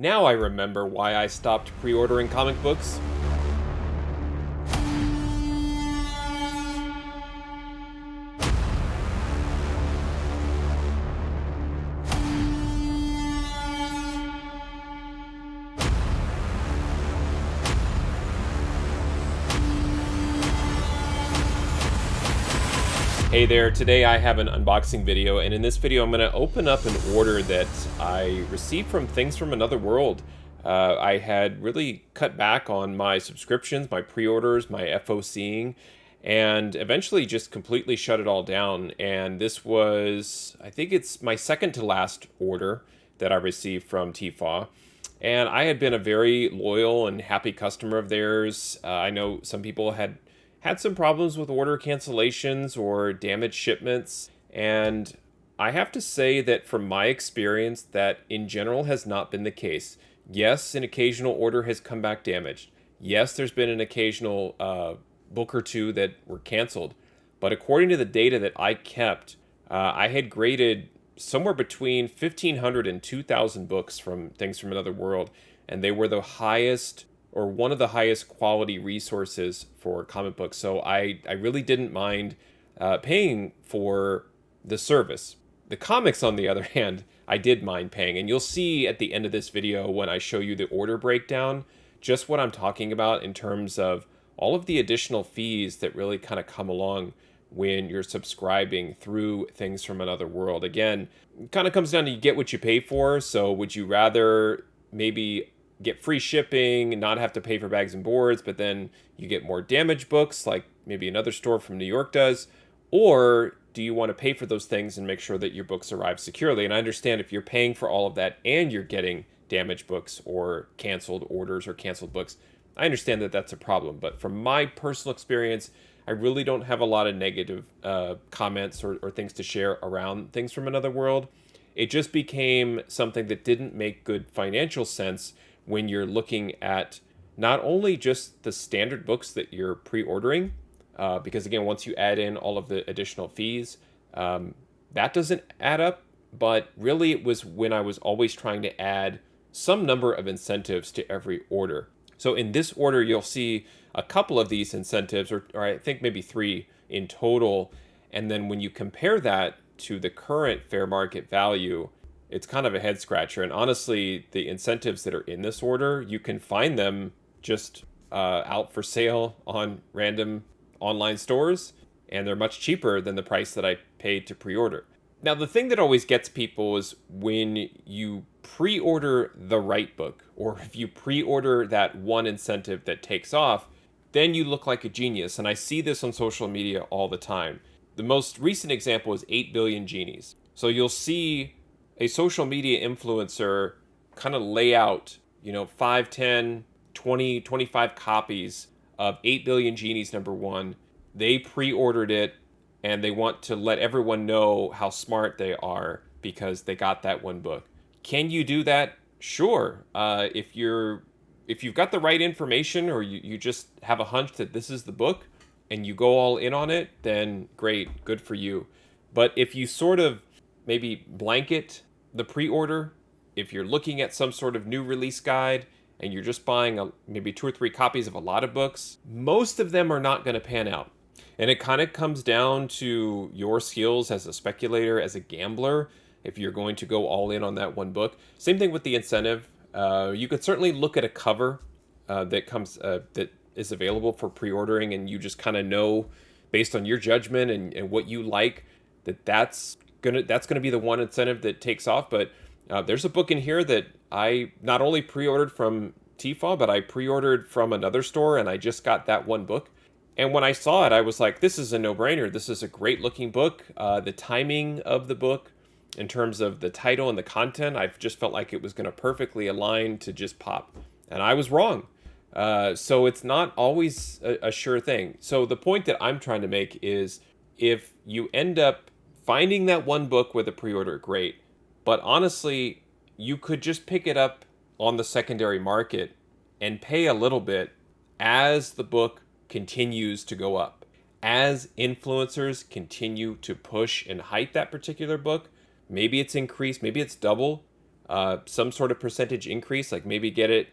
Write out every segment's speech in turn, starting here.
Now I remember why I stopped pre-ordering comic books. Hey there, today I have an unboxing video, and in this video I'm going to open up an order that I received from Things from Another World. I had really cut back on my subscriptions, my pre-orders, my FOCing, and eventually just completely shut it all down. And this was, I think it's my second to last order that I received from TFAW. And I had been a very loyal and happy customer of theirs. I know some people had some problems with order cancellations or damaged shipments, and I have to say that from my experience that in general has not been the case. Yes, an occasional order has come back damaged. Yes, there's been an occasional book or two that were canceled, but according to the data that I kept, I had graded somewhere between 1,500 and 2,000 books from Things from Another World, and they were the highest or one of the highest quality resources for comic books. So I really didn't mind paying for the service. The comics, on the other hand, I did mind paying. And you'll see at the end of this video when I show you the order breakdown, just what I'm talking about in terms of all of the additional fees that really kind of come along when you're subscribing through Things from Another World. Again, it kind of comes down to you get what you pay for. So would you rather maybe get free shipping, not have to pay for bags and boards, but then you get more damaged books like maybe another store from New York does? Or do you want to pay for those things and make sure that your books arrive securely? And I understand if you're paying for all of that and you're getting damaged books or canceled orders or canceled books, I understand that that's a problem. But from my personal experience, I really don't have a lot of negative comments or things to share around Things from Another World. It just became something that didn't make good financial sense when you're looking at not only just the standard books that you're pre-ordering, because again, once you add in all of the additional fees, that doesn't add up, but really it was when I was always trying to add some number of incentives to every order. So in this order, you'll see a couple of these incentives, or I think maybe 3 in total, and then when you compare that to the current fair market value, it's kind of a head scratcher. And honestly, the incentives that are in this order, you can find them just out for sale on random online stores, and they're much cheaper than the price that I paid to pre-order. Now, the thing that always gets people is when you pre-order the right book, or if you pre-order that one incentive that takes off, then you look like a genius. And I see this on social media all the time. The most recent example is 8 Billion Genies. So you'll see a social media influencer kind of lay out, 5, 10, 20, 25 copies of 8 Billion Genies #1. They pre-ordered it, and they want to let everyone know how smart they are because they got that one book. Can you do that? Sure. If you've got the right information, or you just have a hunch that this is the book and you go all in on it, then great, good for you. But if you sort of maybe blanket the pre-order, if you're looking at some sort of new release guide and you're just buying maybe 2 or 3 copies of a lot of books, most of them are not going to pan out. And it kind of comes down to your skills as a speculator, as a gambler, if you're going to go all in on that one book. Same thing with the incentive. You could certainly look at a cover that is available for pre-ordering, and you just kind of know based on your judgment and what you like that's gonna be the one incentive that takes off. But there's a book in here that I not only pre-ordered from TFAW, but I pre-ordered from another store, and I just got that one book. And when I saw it, I was like, this is a no-brainer. This is a great looking book. The timing of the book, in terms of the title and the content, I've just felt like it was going to perfectly align to just pop. And I was wrong. So it's not always a sure thing. So the point that I'm trying to make is, if you end up finding that one book with a pre-order, great. But honestly, you could just pick it up on the secondary market and pay a little bit as the book continues to go up. As influencers continue to push and hype that particular book, maybe it's increased, maybe it's double. some sort of percentage increase, like maybe get it,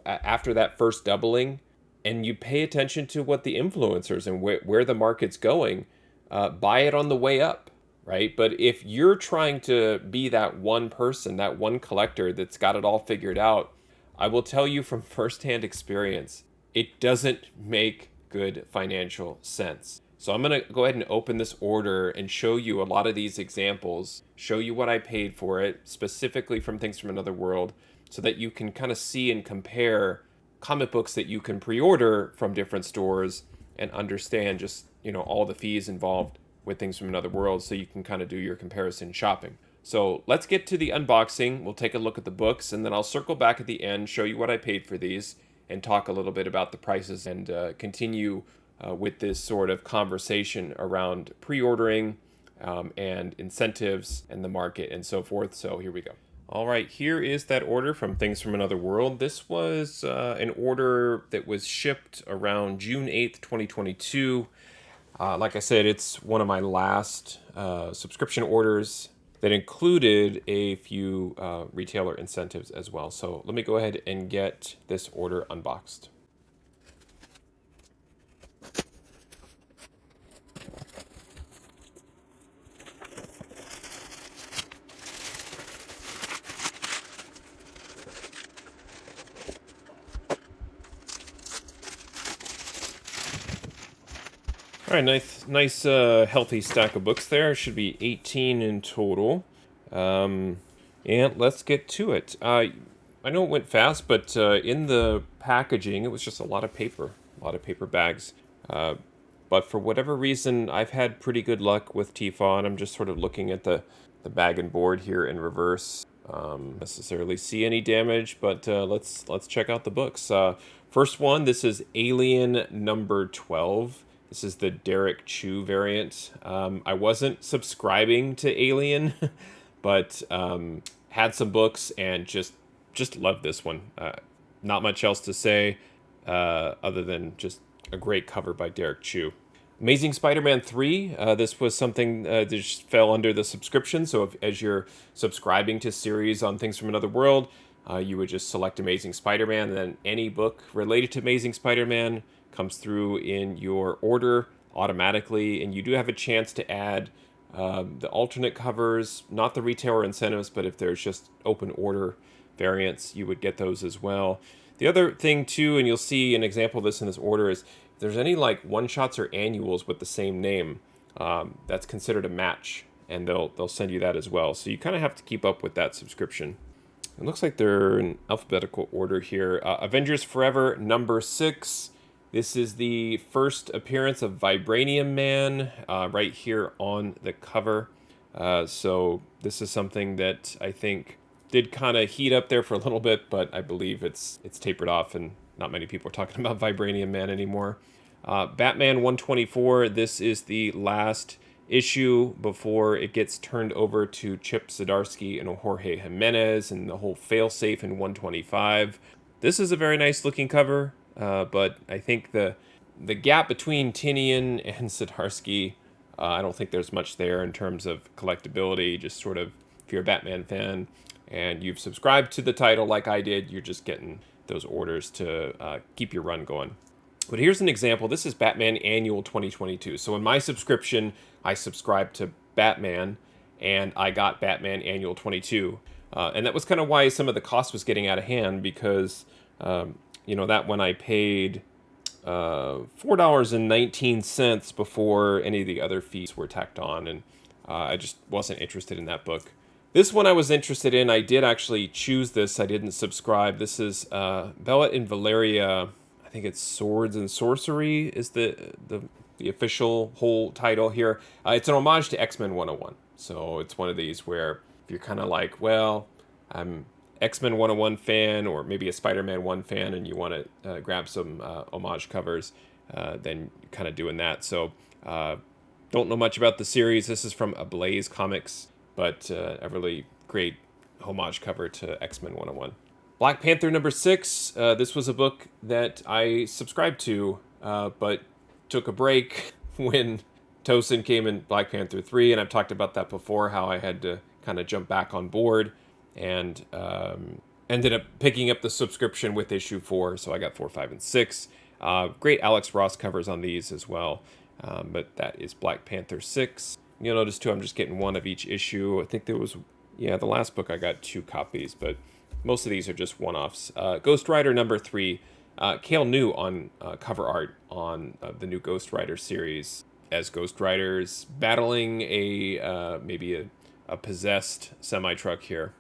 after that first doubling, and you pay attention to what the influencers and where the market's going, buy it on the way up, right? But if you're trying to be that one person, that one collector that's got it all figured out, I will tell you from firsthand experience, it doesn't make good financial sense. So I'm going to go ahead and open this order and show you a lot of these examples, show you what I paid for it, specifically from Things from Another World, so that you can kind of see and compare comic books that you can pre-order from different stores and understand just, all the fees involved with Things from Another World, so you can kind of do your comparison shopping. So let's get to the unboxing. We'll take a look at the books, and then I'll circle back at the end, show you what I paid for these, and talk a little bit about the prices, and continue with this sort of conversation around pre-ordering and incentives and the market and so forth. So here we go. All right, here is that order from Things from Another World. This was an order that was shipped around June 8th, 2022. Like I said, it's one of my last subscription orders that included a few retailer incentives as well. So let me go ahead and get this order unboxed. All right, nice, healthy stack of books there. Should be 18 in total. And let's get to it. I know it went fast, but in the packaging, it was just a lot of paper bags. But for whatever reason, I've had pretty good luck with Tefal, and I'm just sort of looking at the bag and board here in reverse. Necessarily see any damage, but let's check out the books. First one, this is Alien number 12. This is the Derek Chu variant. I wasn't subscribing to Alien, but had some books and just loved this one. Not much else to say other than just a great cover by Derek Chu. Amazing Spider-Man 3. This was something that just fell under the subscription. So as you're subscribing to series on Things from Another World, you would just select Amazing Spider-Man, and then any book related to Amazing Spider-Man comes through in your order automatically, and you do have a chance to add the alternate covers, not the retailer incentives, but if there's just open order variants, you would get those as well. The other thing too, and you'll see an example of this in this order, is if there's any like one-shots or annuals with the same name, that's considered a match, and they'll send you that as well. So you kind of have to keep up with that subscription. It looks like they're in alphabetical order here. Avengers Forever number 6. This is the first appearance of Vibranium Man right here on the cover. So this is something that I think did kind of heat up there for a little bit, but I believe it's tapered off and not many people are talking about Vibranium Man anymore. Batman 124, this is the last issue before it gets turned over to Chip Zdarsky and Jorge Jimenez and the whole failsafe in 125. This is a very nice looking cover. But I think the gap between Tinian and Zdarsky, I don't think there's much there in terms of collectability. Just sort of, if you're a Batman fan and you've subscribed to the title like I did, you're just getting those orders to keep your run going. But here's an example. This is Batman Annual 2022. So in my subscription, I subscribed to Batman, and I got Batman Annual 22. And that was kind of why some of the cost was getting out of hand, because that one I paid $4.19 before any of the other fees were tacked on, and I just wasn't interested in that book. This one I was interested in. I did actually choose this. I didn't subscribe. This is Bella and Valeria. I think it's Swords and Sorcery is the official whole title here. It's an homage to X-Men 101. So it's one of these where if you're kind of like, well, I'm X-Men 101 fan, or maybe a Spider-Man 1 fan, and you want to grab some homage covers, then you're kind of doing that. So don't know much about the series. This is from Ablaze Comics, but a really great homage cover to X-Men 101. Black Panther number 6. This was a book that I subscribed to, but took a break when Tosin came in Black Panther 3, and I've talked about that before, how I had to kind of jumped back on board and ended up picking up the subscription with issue 4. So I got 4, 5, and 6. Great Alex Ross covers on these as well. But that is Black Panther 6. You'll notice too, I'm just getting one of each issue. I think there was, the last book I got 2 copies, but most of these are just one-offs. Ghost Rider number 3. Cale New on cover art on the new Ghost Rider series, as Ghost Rider's battling maybe a possessed semi-truck here.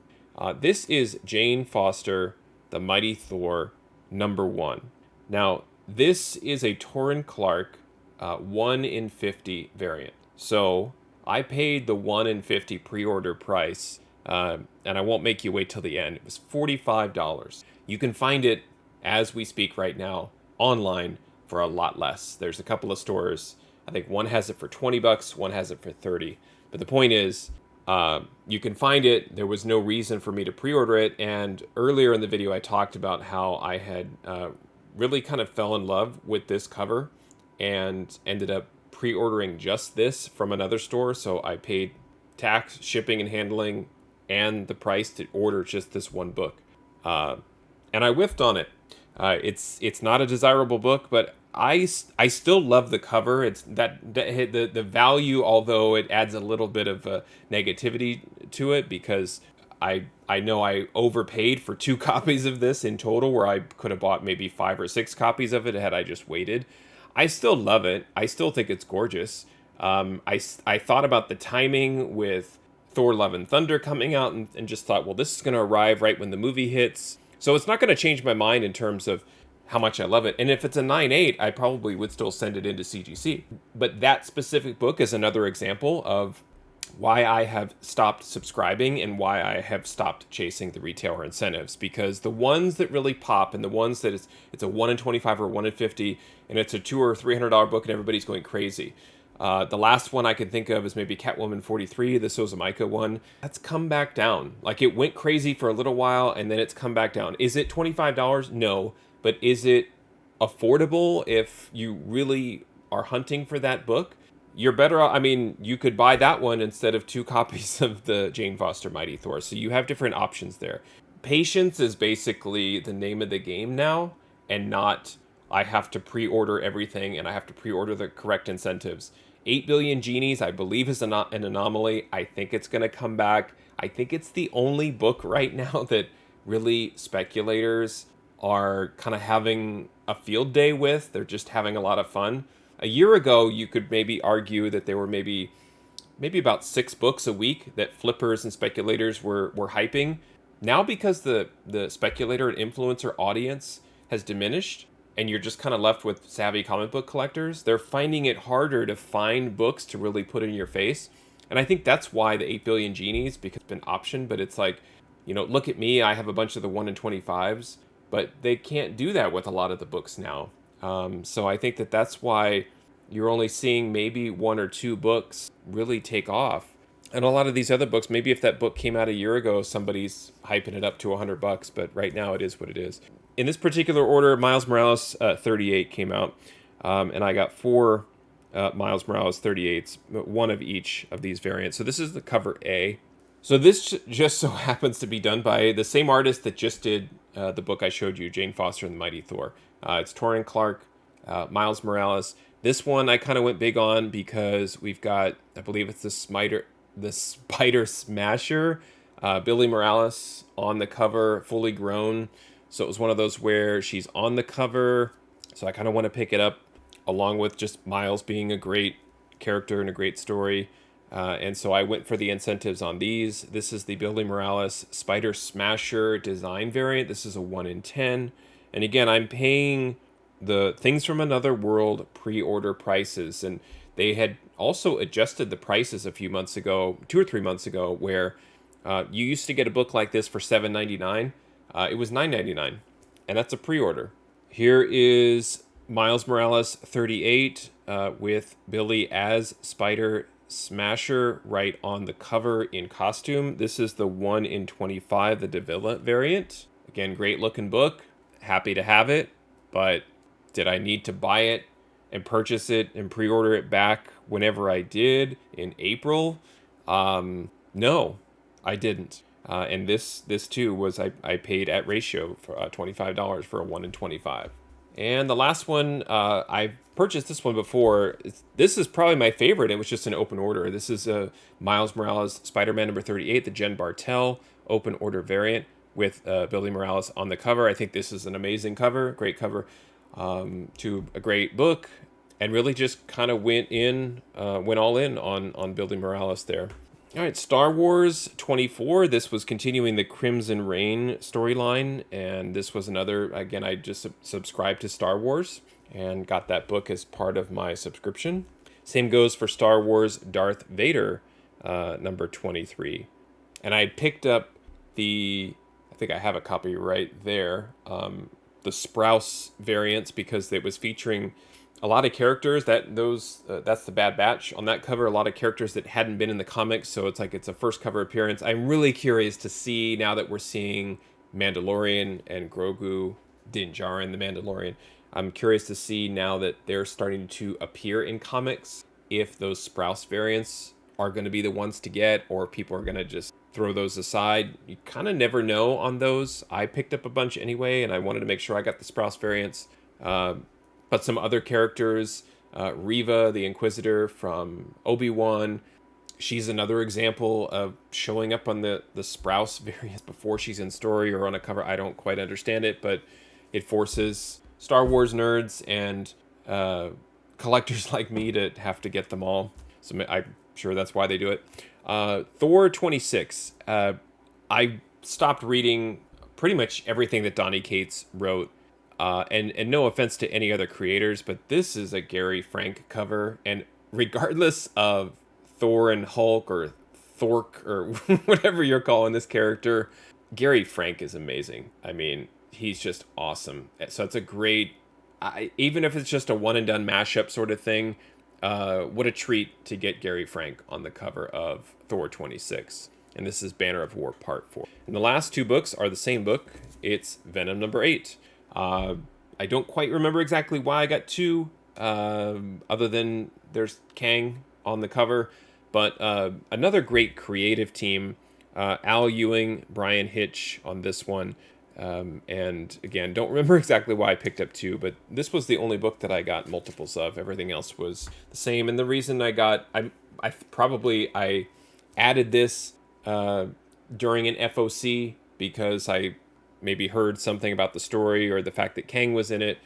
This is Jane Foster, The Mighty Thor, number 1. Now, this is a Torrin Clark 1 in 50 variant. So I paid the 1 in 50 pre-order price, and I won't make you wait till the end. It was $45. You can find it, as we speak right now, online for a lot less. There's a couple of stores. I think one has it for $20, one has it for $30. But the point is, you can find it. There was no reason for me to pre-order it. And earlier in the video, I talked about how I had really kind of fell in love with this cover and ended up pre-ordering just this from another store. So I paid tax, shipping, and handling, and the price to order just this one book. And I whiffed on it. It's not a desirable book, but I still love the cover. It's the value, although it adds a little bit of negativity to it, because I know I overpaid for 2 copies of this in total, where I could have bought maybe 5 or 6 copies of it had I just waited. I still love it. I still think it's gorgeous. I thought about the timing with Thor Love and Thunder coming out and just thought, well, this is going to arrive right when the movie hits. So it's not going to change my mind in terms of how much I love it. And if it's a 9.8, I probably would still send it into CGC. But that specific book is another example of why I have stopped subscribing and why I have stopped chasing the retailer incentives. Because the ones that really pop, and the ones that it's a 1 in 25 or 1 in 50, and it's a $200 or $300 book and everybody's going crazy. The last one I could think of is maybe Catwoman 43, the Sozomaika one. That's come back down. Like, it went crazy for a little while, and then it's come back down. Is it $25? No. But is it affordable if you really are hunting for that book? You're better off. I mean, you could buy that one instead of 2 copies of the Jane Foster Mighty Thor. So you have different options there. Patience is basically the name of the game now, and not I have to pre-order everything and I have to pre-order the correct incentives. 8 Billion Genies, I believe, is an anomaly. I think it's going to come back. I think it's the only book right now that really speculators are kind of having a field day with. They're just having a lot of fun. A year ago, you could maybe argue that there were maybe about 6 books a week that flippers and speculators were hyping. Now, because the speculator and influencer audience has diminished, and you're just kind of left with savvy comic book collectors, they're finding it harder to find books to really put in your face. And I think that's why the 8 Billion Genies, because it's been optioned, but it's like, look at me, I have a bunch of the 1 in 25s, but they can't do that with a lot of the books now. So I think that's why you're only seeing maybe 1 or 2 books really take off. And a lot of these other books, maybe if that book came out a year ago, somebody's hyping it up to $100, but right now it is what it is. In this particular order, Miles Morales 38 came out, and I got 4 Miles Morales 38s, 1 of each of these variants. So this is the cover A. So this just so happens to be done by the same artist that just did the book I showed you, Jane Foster and the Mighty Thor. It's Torrin Clark, Miles Morales. This one I kind of went big on because we've got, I believe it's the Spider Smasher, Billy Morales on the cover, fully grown. So it was one of those where she's on the cover, so I kind of want to pick it up, along with just Miles being a great character and a great story. And so I went for the incentives on these. This is the Billy Morales Spider Smasher design variant. This is a 1 in 10. And again, I'm paying the Things from Another World pre-order prices. And they had also adjusted the prices a few months ago, 2 or 3 months ago, where you used to get a book like this for $7.99. It was $9.99, and that's a pre-order. Here is Miles Morales 38 with Billy as Spider Smasher right on the cover in costume. This is the 1 in 25, the Davila variant. Again, great looking book. Happy to have it, but did I need to buy it and purchase it and pre-order it back whenever I did in April? No. I didn't. And this too was I paid at ratio for $25 for a 1 in 25. And the last one, I've purchased this one before. This is probably my favorite. It was just an open order. This is a Miles Morales Spider-Man number 38, the Jen Bartel open order variant with Billy Morales on the cover. I think this is an amazing cover, great cover to a great book, and really just kind of went all in on Billy Morales there. All right, Star Wars 24. This was continuing the Crimson Reign storyline, and this was another, again, I just subscribed to Star Wars and got that book as part of my subscription. Same goes for Star Wars Darth Vader, number 23. And I picked up I think I have a copy right there, the Sprouse variants, because it was featuring a lot of characters that's the Bad Batch on that cover. A lot of characters that hadn't been in the comics, so it's like it's a first cover appearance. I'm really curious to see, now that we're seeing Mandalorian and Grogu, Din Djarin, the Mandalorian. I'm curious to see, now that they're starting to appear in comics, if those Sprouse variants are going to be the ones to get, or people are going to just throw those aside. You kind of never know on those. I picked up a bunch anyway, and I wanted to make sure I got the Sprouse variants. But some other characters, Reva, the Inquisitor from Obi-Wan, she's another example of showing up on the Sprouse variants before she's in story or on a cover. I don't quite understand it, but it forces Star Wars nerds and collectors like me to have to get them all. So I'm sure that's why they do it. Thor 26. I stopped reading pretty much everything that Donny Cates wrote. And no offense to any other creators, but this is a Gary Frank cover, and regardless of Thor and Hulk or Thork or whatever you're calling this character, Gary Frank is amazing. I mean, he's just awesome. So it's a great, even if it's just a one and done mashup sort of thing, what a treat to get Gary Frank on the cover of Thor 26. And this is Banner of War Part 4. And the last two books are the same book. It's Venom number 8. I don't quite remember exactly why I got two, other than there's Kang on the cover. But another great creative team, Al Ewing, Brian Hitch on this one. And again, don't remember exactly why I picked up two, but this was the only book that I got multiples of. Everything else was the same. And the reason I added this during an FOC because I maybe heard something about the story or the fact that Kang was in it.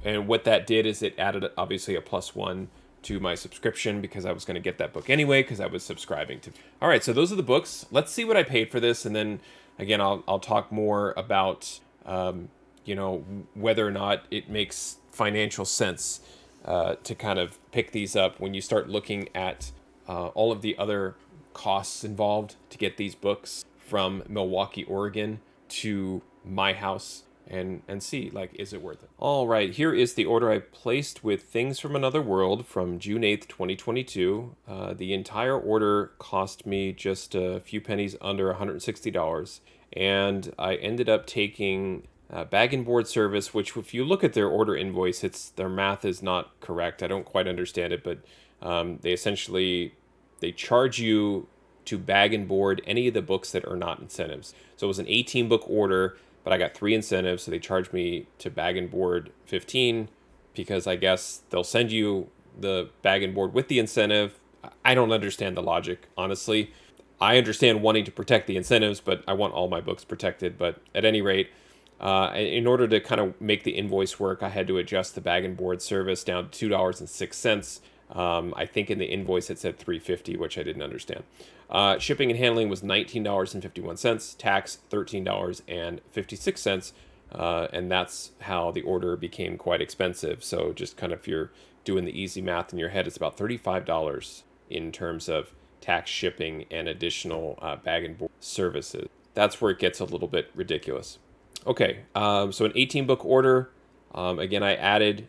And what that did is it added, obviously, a +1 to my subscription because I was going to get that book anyway because I was subscribing to. All right, so those are the books. Let's see what I paid for this. And then, again, I'll talk more about, whether or not it makes financial sense to kind of pick these up when you start looking at all of the other costs involved to get these books from Milwaukee, Oregon to my house and see, like, is it worth it? All right, here is the order I placed with Things from Another World from June 8th, 2022. The entire order cost me just a few pennies under $160, and I ended up taking bag and board service, which if you look at their order invoice, their math is not correct. I don't quite understand it, but they charge you to bag and board any of the books that are not incentives. So it was an 18 book order, but I got 3 incentives, so they charged me to bag and board 15 because I guess they'll send you the bag and board with the incentive. I don't understand the logic, honestly. I understand wanting to protect the incentives, but I want all my books protected. But at any rate, in order to kind of make the invoice work, I had to adjust the bag and board service down to $2.06. I think in the invoice it said $3.50, which I didn't understand. Shipping and handling was $19.51, tax $13.56, and that's how the order became quite expensive. So just kind of, if you're doing the easy math in your head, it's about $35 in terms of tax, shipping, and additional bag and board services. That's where it gets a little bit ridiculous. Okay, so an 18 book order. Again, I added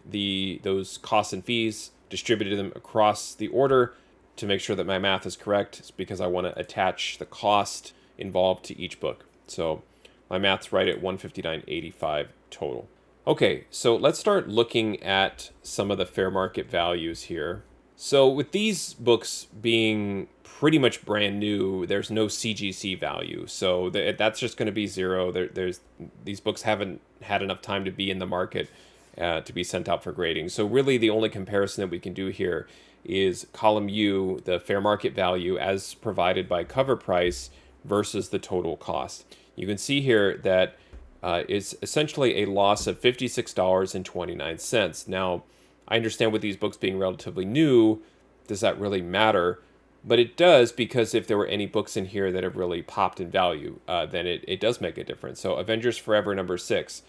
those costs and fees, distributed them across the order to make sure that my math is correct. It's because I want to attach the cost involved to each book. So my math's right at $159.85 total. Okay, so let's start looking at some of the fair market values here. So with these books being pretty much brand new, there's no CGC value. So that's just going to be zero. There's these books haven't had enough time to be in the market to be sent out for grading. So really the only comparison that we can do here is column U, the fair market value as provided by cover price versus the total cost. You can see here that it's essentially a loss of $56.29. Now, I understand with these books being relatively new, does that really matter? But it does, because if there were any books in here that have really popped in value, then it does make a difference. So Avengers Forever #6.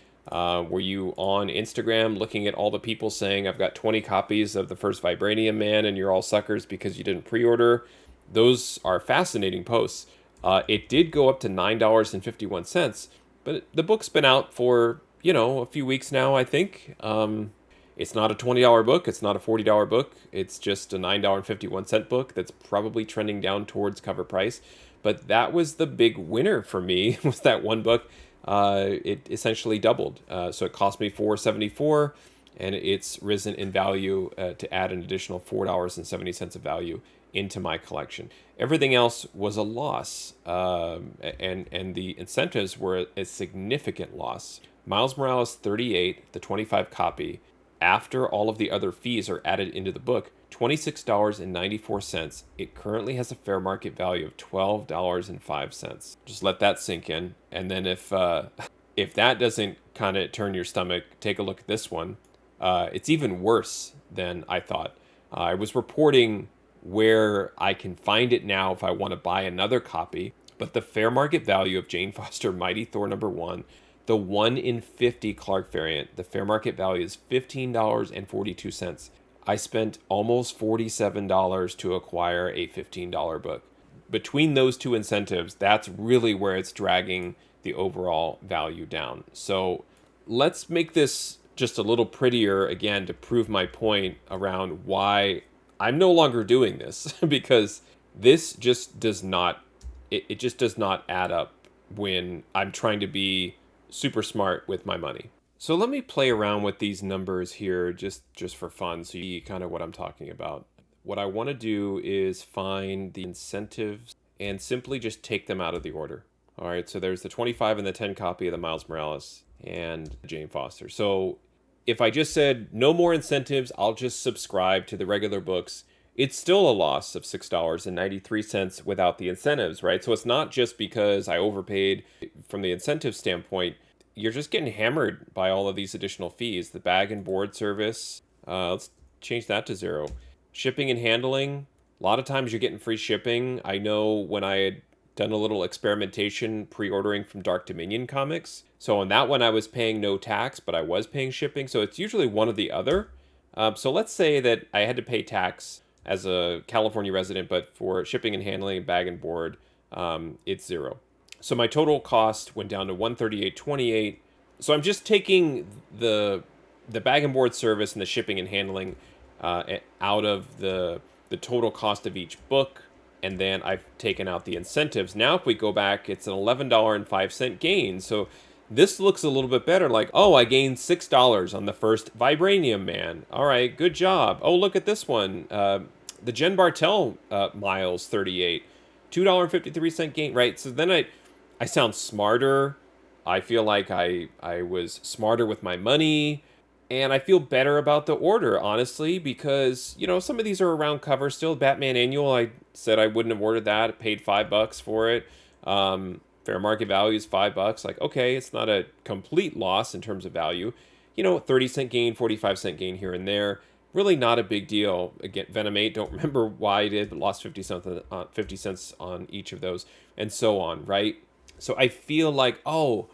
Were you on Instagram looking at all the people saying, I've got 20 copies of the first Vibranium Man and you're all suckers because you didn't pre-order? Those are fascinating posts. It did go up to $9.51, but the book's been out for, a few weeks now, I think. It's not a $20 book. It's not a $40 book. It's just a $9.51 book that's probably trending down towards cover price. But that was the big winner for me, was that one book. It essentially doubled. So it cost me $4.74, and it's risen in value to add an additional $4.70 of value into my collection. Everything else was a loss, and the incentives were a significant loss. Miles Morales 38, the 25 copy, after all of the other fees are added into the book, $26.94. It currently has a fair market value of $12.05. Just let that sink in. And then if that doesn't kind of turn your stomach, take a look at this one. It's even worse than I thought. I was reporting where I can find it now if I want to buy another copy, but the fair market value of Jane Foster Mighty Thor #1, the 1 in 50 Clark variant, the fair market value is $15.42. I spent almost $47 to acquire a $15 book. Between those two incentives, that's really where it's dragging the overall value down. So let's make this just a little prettier again to prove my point around why I'm no longer doing this, because this just does not, it just does not add up when I'm trying to be super smart with my money. So let me play around with these numbers here just for fun, so you see kind of what I'm talking about. What I want to do is find the incentives and simply just take them out of the order. All right, so there's the 25 and the 10 copy of the Miles Morales and Jane Foster. So if I just said no more incentives, I'll just subscribe to the regular books, it's still a loss of $6.93 without the incentives, right? So it's not just because I overpaid from the incentive standpoint. You're just getting hammered by all of these additional fees. The bag and board service, let's change that to 0. Shipping and handling, a lot of times you're getting free shipping. I know when I had done a little experimentation pre-ordering from Dark Dominion Comics. So on that one, I was paying no tax, but I was paying shipping. So it's usually one or the other. So let's say that I had to pay tax as a California resident, but for shipping and handling, bag and board, it's 0. So my total cost went down to $138.28. So I'm just taking the bag and board service and the shipping and handling out of the total cost of each book, and then I've taken out the incentives. Now if we go back, it's an $11.05 gain. So this looks a little bit better, like, oh, I gained $6 on the first Vibranium Man. All right, good job. Oh, look at this one. The Jen Bartel Miles 38, $2.53 gain, right? So then I sound smarter. I feel like I was smarter with my money, and I feel better about the order, honestly, because, some of these are around cover still. Batman Annual, I said I wouldn't have ordered that. I paid $5 for it. Fair market value is $5. Like, okay, it's not a complete loss in terms of value. 30-cent gain, 45-cent gain here and there. Really not a big deal. Again, Venom 8, don't remember why I did, but lost 50 cents on each of those, and so on, right? So I feel like, oh,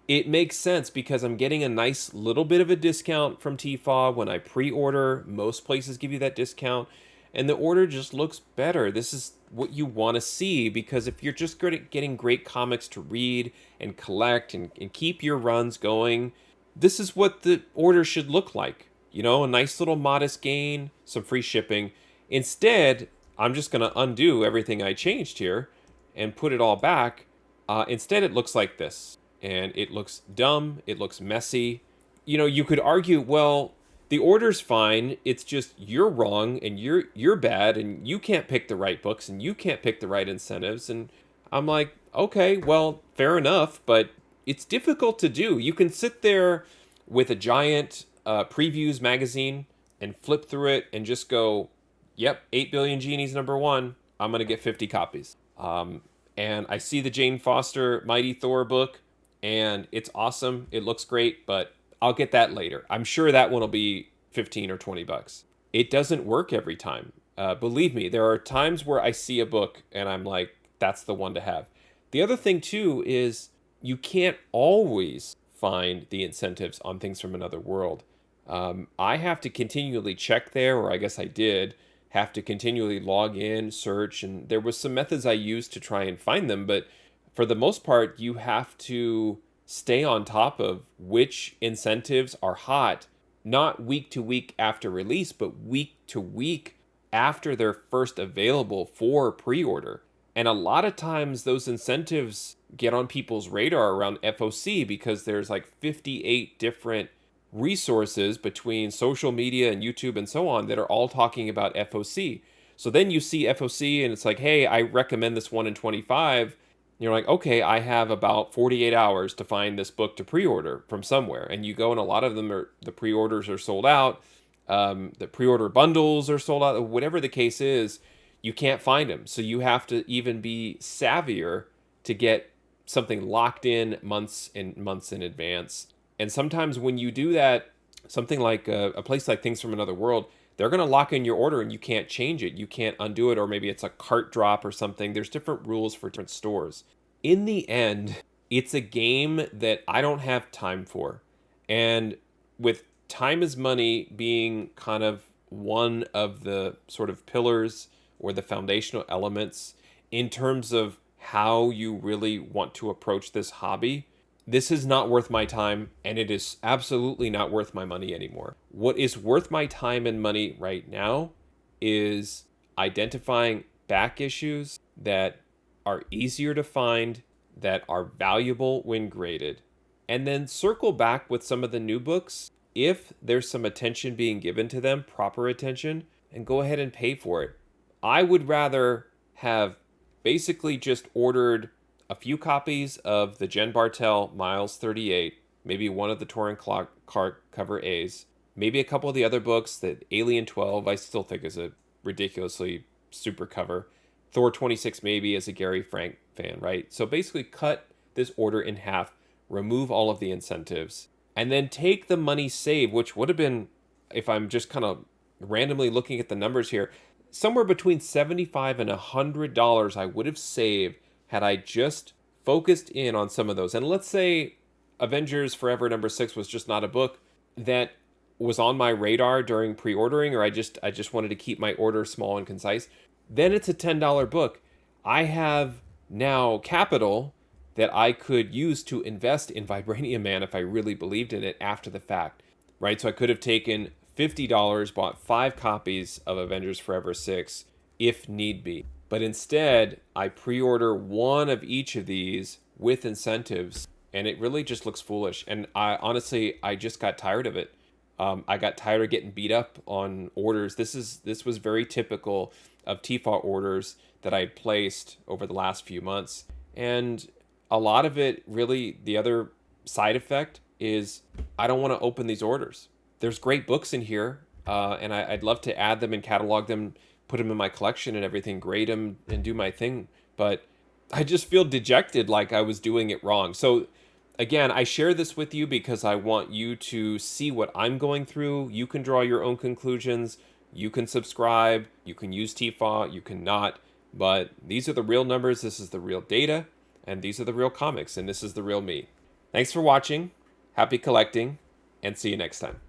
it makes sense because I'm getting a nice little bit of a discount from TFAW when I pre-order. Most places give you that discount, and the order just looks better. This is what you want to see, because if you're just good at getting great comics to read and collect and keep your runs going, this is what the order should look like. A nice little modest gain, some free shipping. Instead, I'm just going to undo everything I changed here and put it all back. Instead, it looks like this. And it looks dumb. It looks messy. You could argue, well, The order's fine. It's just you're wrong and you're bad and you can't pick the right books and you can't pick the right incentives. And I'm like, okay, well, fair enough, but it's difficult to do. You can sit there with a giant previews magazine and flip through it and just go, yep, 8 billion genies #1. I'm gonna get 50 copies. And I see the Jane Foster Mighty Thor book, and it's awesome. It looks great, but I'll get that later. I'm sure that one will be 15 or 20 bucks. It doesn't work every time. Believe me, there are times where I see a book and I'm like, that's the one to have. The other thing, too, is you can't always find the incentives on Things from Another World. I have to continually check there, or I guess I did, have to continually log in, search, and there was some methods I used to try and find them, but for the most part, you have to stay on top of which incentives are hot, not week to week after release, but week to week after they're first available for pre-order. And a lot of times those incentives get on people's radar around FOC because there's like 58 different resources between social media and YouTube and so on that are all talking about FOC. So then you see FOC and it's like, hey, I recommend this 1 in 25. You're like, okay, I have about 48 hours to find this book to pre-order from somewhere. And you go and a lot of them are, the pre-orders are sold out. The pre-order bundles are sold out. Whatever the case is, you can't find them. So you have to even be savvier to get something locked in months and months in advance. And sometimes when you do that, something like a place like Things from Another World, they're going to lock in your order and you can't change it. You can't undo it, or maybe it's a cart drop or something. There's different rules for different stores. In the end, it's a game that I don't have time for. And with time is money being kind of one of the sort of pillars or the foundational elements in terms of how you really want to approach this hobby, this is not worth my time, and it is absolutely not worth my money anymore. What is worth my time and money right now is identifying back issues that are easier to find, that are valuable when graded, and then circle back with some of the new books if there's some attention being given to them, proper attention, and go ahead and pay for it. I would rather have basically just ordered a few copies of the Jen Bartel Miles 38, maybe one of the Torrin Clark cover A's, maybe a couple of the other books. That Alien 12 I still think is a ridiculously super cover. Thor 26 maybe as a Gary Frank fan, right? So basically cut this order in half, remove all of the incentives, and then take the money saved, which would have been, if I'm just kind of randomly looking at the numbers here, somewhere between $75 and $100 I would have saved had I just focused in on some of those. And let's say Avengers Forever #6 was just not a book that was on my radar during pre-ordering, or I just wanted to keep my order small and concise. Then it's a $10 book. I have now capital that I could use to invest in Vibranium Man if I really believed in it after the fact, right? So I could have taken $50, bought 5 copies of Avengers Forever 6 if need be. But instead, I pre-order one of each of these with incentives, and it really just looks foolish. And I just got tired of it. I got tired of getting beat up on orders. This was very typical of TFA orders that I had placed over the last few months. And a lot of it, really, the other side effect is I don't want to open these orders. There's great books in here, and I'd love to add them and catalog them, put them in my collection and everything, grade them and do my thing. But I just feel dejected, like I was doing it wrong. So again, I share this with you because I want you to see what I'm going through. You can draw your own conclusions. You can subscribe. You can use TFA. You cannot. But these are the real numbers. This is the real data. And these are the real comics. And this is the real me. Thanks for watching. Happy collecting. And see you next time.